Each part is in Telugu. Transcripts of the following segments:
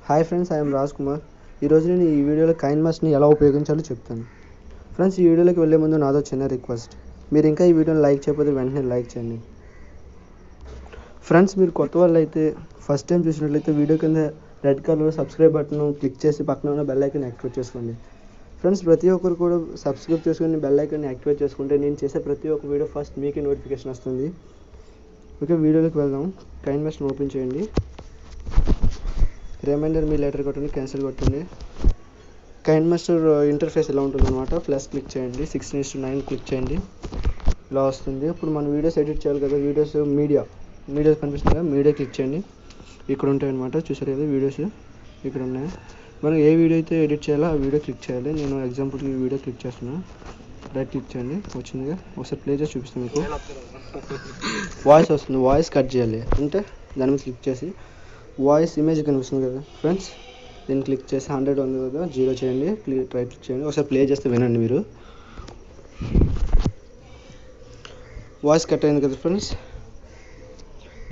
Hi friends, I'm Raj Kumar. ఈరోజు నేను ఈ వీడియోలో కైన్మాస్టర్ని ఎలా ఉపయోగించాలో చెప్తాను. ఫ్రెండ్స్, ఈ వీడియోలోకి వెళ్ళే ముందు నాదో చిన్న రిక్వెస్ట్. మీరు ఇంకా ఈ వీడియోని లైక్ చేయకపోతే వెంటనే లైక్ చేయండి. ఫ్రెండ్స్, మీరు కొత్త వాళ్ళు అయితే ఫస్ట్ టైం చూసినట్లయితే వీడియో కింద red colour subscribe button click చేసి పక్కన ఉన్న బెల్ ఐకాన్ యాక్టివేట్ చేసుకోండి. ఫ్రెండ్స్, ప్రతి ఒక్కరు కూడా సబ్స్క్రైబ్ చేసుకుని బెల్ ఐకాన్ యాక్టివేట్ చేసుకుంటే నేను చేసే ప్రతి ఒక్క వీడియో ఫస్ట్ మీకే నోటిఫికేషన్ వస్తుంది. ఓకే, వీడియోలోకి వెళ్దాం. కైన్మాస్టర్ని ఓపెన్ చేయండి. రిమైండర్ మీ లెటర్ కొట్టండి, క్యాన్సిల్ కొట్టండి. కైన్మాస్టర్ ఇంటర్ఫేస్ ఇలా ఉంటుంది అనమాట. ప్లస్ క్లిక్ చేయండి, 16:9 క్లిక్ చేయండి. ఇలా వస్తుంది. ఇప్పుడు మనం వీడియోస్ ఎడిట్ చేయాలి కదా, వీడియోస్ కనిపిస్తుంది కదా, మీడియా క్లిక్ చేయండి. ఇక్కడ ఉంటాయి అనమాట, చూసారు కదా వీడియోస్ ఇక్కడ ఉన్నాయి. మనం ఏ వీడియో అయితే ఎడిట్ చేయాలో ఆ వీడియో క్లిక్ చేయాలి. నేను ఎగ్జాంపుల్కి ఈ వీడియో క్లిక్ చేస్తున్నాను. రైట్ క్లిక్ చేయండి, వచ్చిందిగా. ఒకసారి ప్లే చేసి చూపిస్తాను మీకు. వాయిస్ వస్తుంది, వాయిస్ కట్ చేయాలి అంటే దాని మీద క్లిక్ చేసి వాయిస్ ఇమేజ్ కనిపిస్తుంది కదా ఫ్రెండ్స్, దీన్ని క్లిక్ చేసి 100 ఉంది కదా, 0 చేయండి. రైట్ క్లిక్ చేయండి. ఒకసారి ప్లే చేస్తే వినండి మీరు. వాయిస్ కట్ అయింది కదా ఫ్రెండ్స్.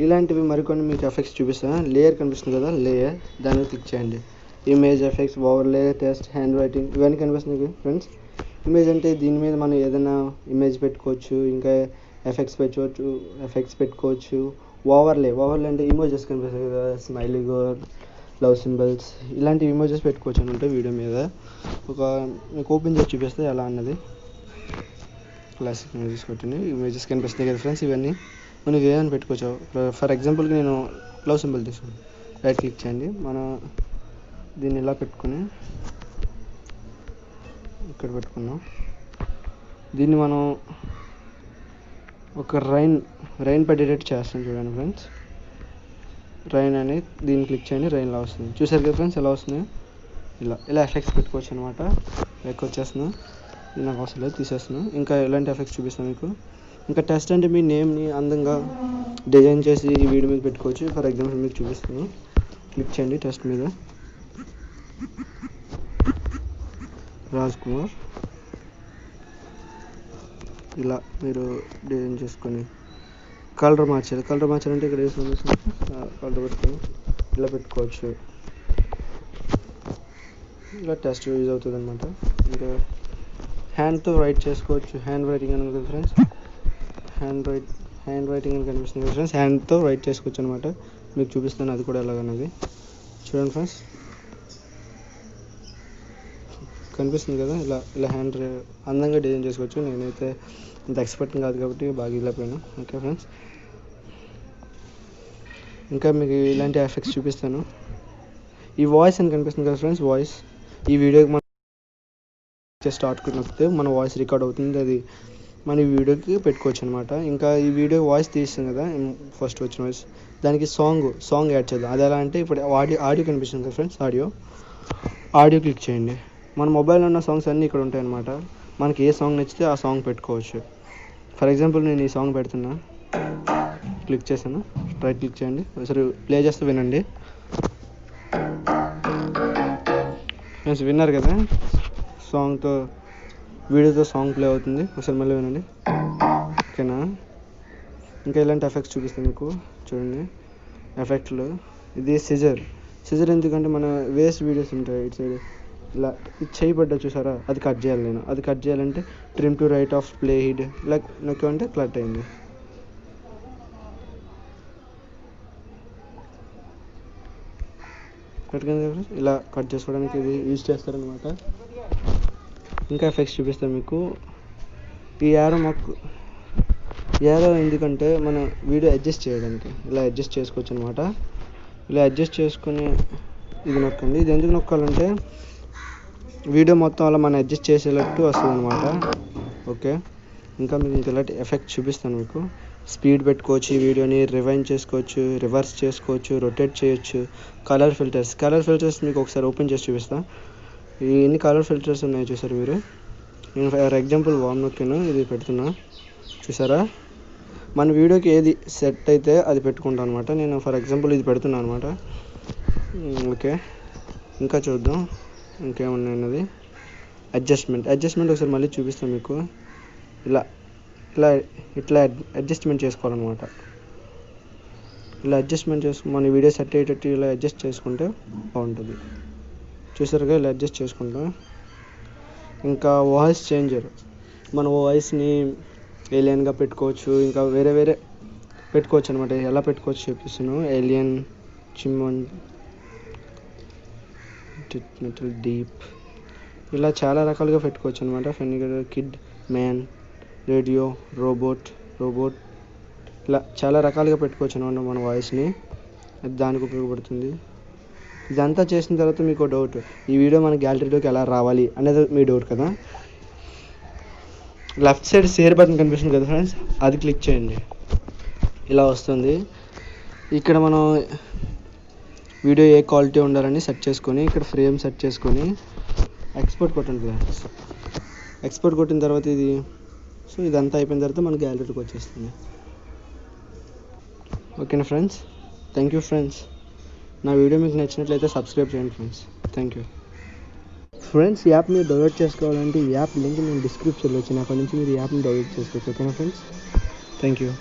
ఇలాంటివి మరికొన్ని మీకు ఎఫెక్ట్స్ చూపిస్తాను. లేయర్ కనిపిస్తుంది కదా, లేయర్ దాన్ని క్లిక్ చేయండి. Image effects, overlay, test, handwriting ఇవన్నీ కనిపిస్తుంది ఫ్రెండ్స్. ఇమేజ్ అంటే దీని మీద మనం ఏదైనా ఇమేజ్ పెట్టుకోవచ్చు, ఇంకా ఎఫెక్ట్స్ పెట్టుకోవచ్చు. ఓవర్లే అంటే ఇమోజెస్ కనిపిస్తాయి కదా, స్మైలీ గర్ల్, లవ్ సింబల్స్, ఇలాంటి ఇమోజెస్ పెట్టుకోవచ్చు అనమాట వీడియో మీద. మీకు ఓపెన్ చేసి చూపిస్తే ఎలా అన్నది. క్లాసిక్ ఇమేజెస్ కొట్టండి, ఇమేజెస్ కనిపిస్తాయి కదా ఫ్రెండ్స్. ఇవన్నీ మనం ఏమైనా పెట్టుకోవచ్చు. ఫర్ ఎగ్జాంపుల్కి నేను లవ్ సింబల్ తీసుకున్నాను. రైట్ క్లిక్ చేయండి. మనం దీన్ని ఇలా పెట్టుకుని ఇక్కడ పెట్టుకున్నాం. దీన్ని మనం ఒక రైన్ పడేటట్టు చేస్తాం చూడండి ఫ్రెండ్స్. రైన్ అని దీన్ని క్లిక్ చేయండి, రైన్ ఇలా వస్తుంది. చూసారు కదా ఫ్రెండ్స్ ఎలా వస్తుంది. ఇలా ఎఫెక్ట్స్ పెట్టుకోవచ్చు అనమాట. లైక్ వచ్చేస్తున్నాను, ఇది నాకు అవసరం లేదు, తీసేస్తున్నాను. ఇంకా ఎలాంటి ఎఫెక్ట్స్ చూపిస్తాను మీకు. ఇంకా టెస్ట్ అంటే మీ నేమ్ని అందంగా డిజైన్ చేసి ఈ వీడియో మీద పెట్టుకోవచ్చు. ఫర్ ఎగ్జాంపుల్ మీకు చూపిస్తాను. క్లిక్ చేయండి టెస్ట్ మీద, రాజ్ కుమార్. ఇలా మీరు డిజైన్ చేసుకొని కలర్ మార్చాలంటే ఇక్కడ వేసుకొని కలర్ పెట్టుకొని ఇలా పెట్టుకోవచ్చు. ఇలా టెస్ట్ యూజ్ అవుతుంది అనమాట. ఇంకా హ్యాండ్తో రైట్ చేసుకోవచ్చు. హ్యాండ్ రైటింగ్ అని కదా ఫ్రెండ్స్, హ్యాండ్ రైటింగ్ అని కనిపిస్తుంది కదా ఫ్రెండ్స్. హ్యాండ్తో రైట్ చేసుకోవచ్చు అనమాట. మీకు చూపిస్తాను అది కూడా ఎలాగన్నది. చూడండి ఫ్రెండ్స్, కనిపిస్తుంది కదా. ఇలా హ్యాండ్ అందంగా డిజైన్ చేసుకోవచ్చు. నేనైతే ఇంత ఎక్స్పర్ట్ కాదు కాబట్టి బాగా వెళ్ళిపోయాను. ఓకే ఫ్రెండ్స్, ఇంకా మీకు ఇలాంటి ఎఫెక్ట్స్ చూపిస్తాను. ఈ వాయిస్ అని కనిపిస్తుంది కదా ఫ్రెండ్స్, వాయిస్ ఈ వీడియోకి మనం స్టార్ట్ నొక్కితే మన వాయిస్ రికార్డ్ అవుతుంది. అది మన ఈ వీడియోకి పెట్టుకోవచ్చు అనమాట. ఇంకా ఈ వీడియో వాయిస్ తీస్తుంది కదా, ఫస్ట్ వచ్చిన వాయిస్, దానికి సాంగ్ యాడ్ చేద్దాం. అది ఎలా అంటే ఇప్పుడు ఆడియో కనిపిస్తుంది కదా ఫ్రెండ్స్, ఆడియో క్లిక్ చేయండి. మన మొబైల్లో ఉన్న సాంగ్స్ అన్నీ ఇక్కడ ఉంటాయి అనమాట. మనకి ఏ సాంగ్ నచ్చితే ఆ సాంగ్ పెట్టుకోవచ్చు. ఫర్ ఎగ్జాంపుల్ నేను ఈ సాంగ్ పెడుతున్నా, క్లిక్ చేశాను. రైట్ క్లిక్ చేయండి, ఒకసారి ప్లే చేస్తే వినండి ఫ్రెండ్స్. విన్నారు కదా, వీడియోతో సాంగ్ ప్లే అవుతుంది. ఒకసారి మళ్ళీ వినండి, ఓకేనా. ఇంకా ఇలాంటి ఎఫెక్ట్స్ చూపిస్తాను మీకు. చూడండి ఎఫెక్ట్లు. ఇది సిజర్ ఎందుకంటే మన వేస్ట్ వీడియోస్ ఉంటాయి ఇటు సైడ్. ఇలా ఇది చేయబడ్డా చూసారా, అది కట్ చేయాలి. నేను అది కట్ చేయాలంటే trim to right of play hid ఇలా నొక్కామంటే కట్ అయింది. ఇలా కట్ చేసుకోవడానికి ఇది యూజ్ చేస్తారనమాట. ఇంకా ఎఫెక్ట్స్ చూపిస్తాను మీకు. ఈ యారో ఎందుకంటే మనం వీడియో అడ్జస్ట్ చేయడానికి ఇలా అడ్జస్ట్ చేసుకోవచ్చు అనమాట. ఇలా అడ్జస్ట్ చేసుకుని ఇది నొక్కండి. ఇది ఎందుకు నొక్కాలంటే వీడియో మొత్తం అలా మనం అడ్జస్ట్ చేసేటట్టు వస్తుంది అనమాట. ఓకే, ఇంకా మీకు ఇలాంటి ఎఫెక్ట్ చూపిస్తాను మీకు. స్పీడ్ పెట్టుకోవచ్చు, ఈ వీడియోని రివైండ్ చేసుకోవచ్చు, రివర్స్ చేసుకోవచ్చు, రొటేట్ చేయొచ్చు. కలర్ ఫిల్టర్స్ మీకు ఒకసారి ఓపెన్ చేసి చూపిస్తాను. ఎన్ని కలర్ ఫిల్టర్స్ ఉన్నాయో చూసారు మీరు. నేను ఫర్ ఎగ్జాంపుల్ వామ్ నొక్కాను, ఇది పెడుతున్నా చూసారా. మన వీడియోకి ఏది సెట్ అయితే అది పెట్టుకుంటాను అనమాట. నేను ఫర్ ఎగ్జాంపుల్ ఇది పెడుతున్నాను అనమాట. ఓకే, ఇంకా చూద్దాం ఇంకేమున్నాయన్నది. అడ్జస్ట్మెంట్ ఒకసారి మళ్ళీ చూపిస్తాను మీకు. ఇట్లా అడ్జస్ట్మెంట్ చేసుకోవాలన్నమాట. ఇలా అడ్జస్ట్మెంట్ చేసుకుని మన వీడియో సెట్ అయ్యేటట్టు ఇలా అడ్జస్ట్ చేసుకుంటే బాగుంటుంది. చూసారుగా ఇలా అడ్జస్ట్ చేసుకుంటాం. ఇంకా వాయిస్ చేంజర్, మన వాయిస్ని ఏలియన్గా పెట్టుకోవచ్చు, ఇంకా వేరే వేరే పెట్టుకోవచ్చు అనమాట. ఎలా పెట్టుకోవచ్చు చూపిస్తున్నాను. ఏలియన్, చిమ్మన్, డీప్, ఇలా చాలా రకాలుగా పెట్టుకోవచ్చు అనమాట. ఫెనిగర్, కిడ్, మ్యాన్, రేడియో, రోబోట్, ఇలా చాలా రకాలుగా పెట్టుకోవచ్చు అనమాట మన వాయిస్ని. అది దానికి ఉపయోగపడుతుంది. ఇదంతా చేసిన తర్వాత మీకు డౌట్, ఈ వీడియో మన గ్యాలరీలోకి ఎలా రావాలి అనేది మీ డౌట్ కదా. లెఫ్ట్ సైడ్ షేర్ బటన్ కనిపిస్తుంది కదా ఫ్రెండ్స్, అది క్లిక్ చేయండి. ఇలా వస్తుంది. ఇక్కడ మనం వీడియో ఏ క్వాలిటీ ఉండాలని సెట్ చేసుకొని, ఇక్కడ ఫ్రేమ్ సెట్ చేసుకొని ఎక్స్పోర్ట్ కొట్టండి ఫ్రెండ్స్. ఎక్స్పోర్ట్ కొట్టిన తర్వాత ఇదంతా అయిపోయిన తర్వాత మన గ్యాలరీకి వచ్చేస్తుంది. ఓకేనా ఫ్రెండ్స్, థ్యాంక్ యూ ఫ్రెండ్స్. నా వీడియో మీకు నచ్చినట్లయితే సబ్స్క్రైబ్ చేయండి ఫ్రెండ్స్. Thank you friends. ఈ యాప్ మీరు డౌన్లోడ్ చేసుకోవాలంటే ఈ యాప్ లింక్ నేను డిస్క్రిప్షన్లో ఇచ్చిన, అక్కడి నుంచి మీరు ఈ యాప్ని డౌన్లోడ్ చేసుకోవచ్చు. ఓకేనా ఫ్రెండ్స్, థ్యాంక్ యూ.